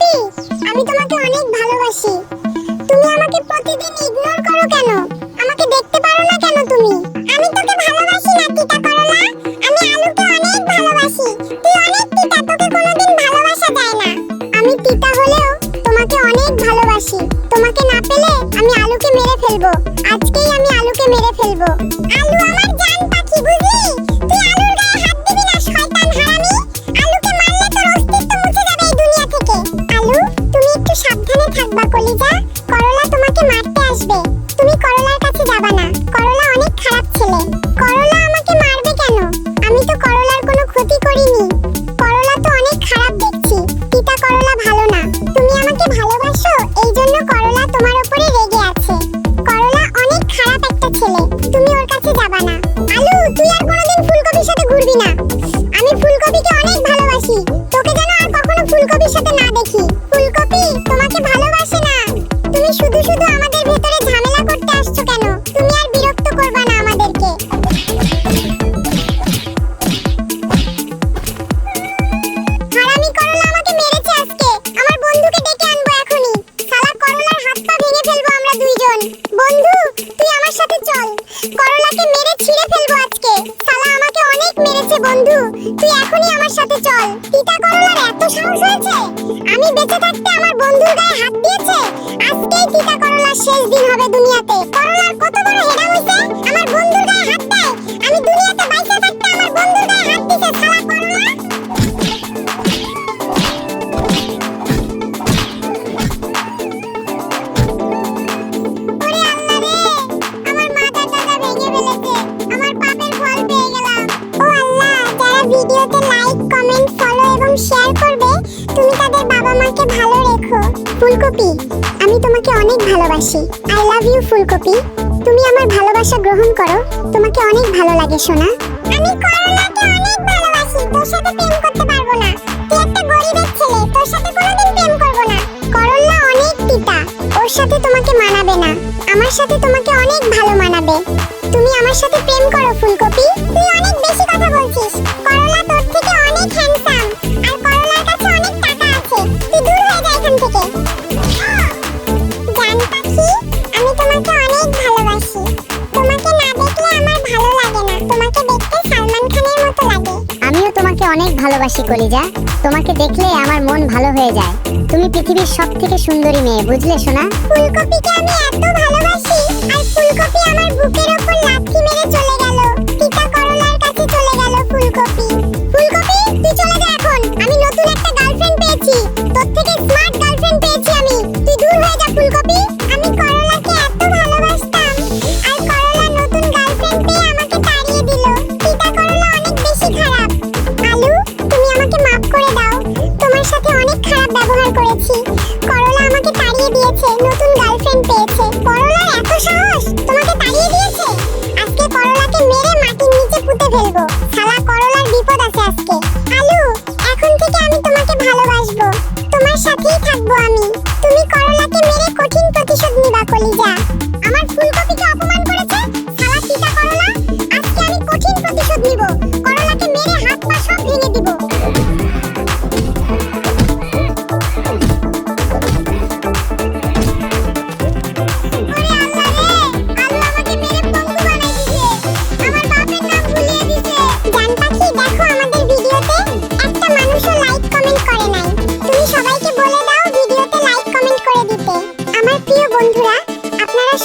ফুলকপি, আমি তোমাকে অনেক ভালোবাসি। তুমি আমাকে প্রতিদিন ইগনোর করো কেন? আমাকে দেখতে পারো না কেন তুমি? আমি তোকে ভালোবাসি না তিতা করলা, আমি আলুকে অনেক ভালোবাসি। তুই অনেক তিতা, তোকে কোনোদিন ভালোবাসা যায় না। আমি তিতা হলেও তোমাকে অনেক ভালোবাসি। তোমাকে না পেলে আমি আলুকে মেরে ফেলবো। আজকেই আমি আলুকে মেরে ফেলবো। আলু আমার জান পাখি, বুঝলি? তুই আলুর গায়ে হাত দিবি না, শয়তান হারামি। আলুকে মারলে তোর অস্তিত্ব মুছে যাবে এই দুনিয়া থেকে। আলু, তুমি একটু সাবধানে থাকবা কলিজা। করলা তোমাকে মারতে আসবে, তুমি করলার কাছে যাবা না। করলা অনেক খারাপ ছেলে। করলা আমাকে মারবে কেন? আমি তো করলার কোনো ক্ষতি করিনি। করলা তো অনেক খারাপ দেখছি। তিতা করলা ভালো না। তুমি আমাকে ভালোবাসো, এই জন্য করলা তোমার উপরে রেগে আছে। করলা অনেক খারাপ একটা ছেলে, তুমি ওর কাছে যাবা না। আলু, তুই আর কোনোদিন ফুলকপির সাথে ঘুরবি না। আমি ফুলকপিকে অনেক ভালোবাসি, তোকে যেন আর কখনো ফুলকপির সাথে না দেখি। ফুলকপি তোমাকে ভালোবাসে না। তুমি শুধু শুধু আমাদের ভেতরে ঝামেলা করতে আসছো কেন? তুমি আর বিরক্ত করবা না আমাদেরকে। হারামি করলা আমাকে মেরেছে আজকে। আমার বন্ধুকে ডেকে আনবো এখনি। শালা করলার হাত পা ভেঙে ফেলবো আমরা দুইজন। বন্ধু, তুই আমার সাথে চল। করলাকে মেরে ছিঁড়ে ফেলবো আজকে। শালা আমাকে অনেক মেরেছে বন্ধু। তুই এখনি আমার সাথে চল। তিতা করলার এত সাহস হয়েছে? আমি বেঁচে থাকতে আমার বন্ধুর গায়ে হাত দিয়েছে। আজকেই তিতা করলার শেষ দিন হবে দুনিয়াতে। করলার কত বড় হেডা হইছে, আমার বন্ধুর গায়ে হাত দেয়। আমি দুনিয়াতে বাইচা থাকতে আমার বন্ধুর গায়ে হাত দিছে শালা করলা। ওরে আল্লাহ রে, আমার মাথাটা ভেঙে ফেলেছে। আমার পাপের ফল পেয়ে গেলাম। ও আল্লাহ, যারা ভিডিওতে লাইক, কমেন্ট, ফলো এবং শেয়ার করবে, তুমি তাদের বাবা মাকে ভালো রেখো। ফুলকপি, আমি তোমাকে অনেক ভালোবাসি। আই লাভ ইউ ফুলকপি। তুমি আমার ভালোবাসা গ্রহণ করো। তোমাকে অনেক ভালো লাগে সোনা। আমি করলাকে অনেক ভালোবাসি। তোর সাথে প্রেম করতে পারবো না। তুই একটা গরিবের ছেলে, তোর সাথে কোনোদিন প্রেম করবো না। করলা অনেক তিতা, ওর সাথে তোমাকে মানাবে না। আমার সাথে তোমাকে অনেক ভালো মানাবে। তুমি আমার সাথে প্রেম করো ফুলকপি। তুই অনেক বেশি কথা বলছিস। করলা তোর থেকে অনেক হ্যান্ডসাম, আর করলার কাছে অনেক টাকা আছে। তুই দূর হয়ে যা এখান থেকে। জান পাখি, আমি তোমাকে অনেক ভালোবাসি। তোমাকে না দেখলে আমার ভালো লাগে না। তোমাকে দেখতে সালমান খানের মতো লাগে। আমিও তোমাকে অনেক ভালোবাসি কলিজা। তোমাকে দেখলে আমার মন ভালো হয়ে যায়। তুমি পৃথিবীর সবথেকে সুন্দরী মেয়ে, বুঝলে সোনা? ফুলকপিকে আমি এত ভালোবাসি, আর ফুলকপি আমার বুকের উপর লাথি মেরে চলে গেল। তিতা করলার কাছে চলে গেল ফুলকপি। ফুলকপি, তুই চলে যা এখন। আমি নতুন একটা গার্লফ্রেন্ড পেয়েছি। তোর থেকে স্মার্ট গার্লফ্রেন্ড পেয়েছি আমি। তুই দূর হয়ে যা ফুলকপি। আমি করলাকে এত ভালোবাসতাম, আর করলা নতুন গার্লফ্রেন্ড পেয়ে আমাকে তাড়িয়ে দিল। তিতা করলা অনেক বেশি খারাপ। আলু, তুমি আমাকে মাফ করে দাও। তোমার সাথে অনেক খারাপ ব্যবহার করেছি। করলা আমাকে তাড়িয়ে দিয়েছে, নতুন গার্লফ্রেন্ড পেয়েছে। করলার এত সাহস, তোমাকে তাড়িয়ে দিয়েছে। আজকে করলাকে মেরে মাটির নিচে পুঁতে ফেলবো। শালা করলার বিপদ আছে আজকে। আলু, এখন থেকে আমি তোমাকে ভালোবাসবো। তোমার সাথেই থাকবো আমি। তুমি করলাকে মেরে কঠিন প্রতিশোধ নিবা কলিজা। আমার ফুলকপিকে অপমান করেছে শালা তিতা করলা। আজকে আমি কঠিন প্রতিশোধ নিব। করলাকে মেরে হাত পা সব ভেঙে দিব।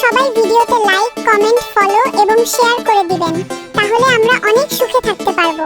সবাই ভিডিওতে লাইক, কমেন্ট, ফলো এবং শেয়ার করে দিবেন। তাহলে আমরা অনেক সুখে থাকতে পারবো।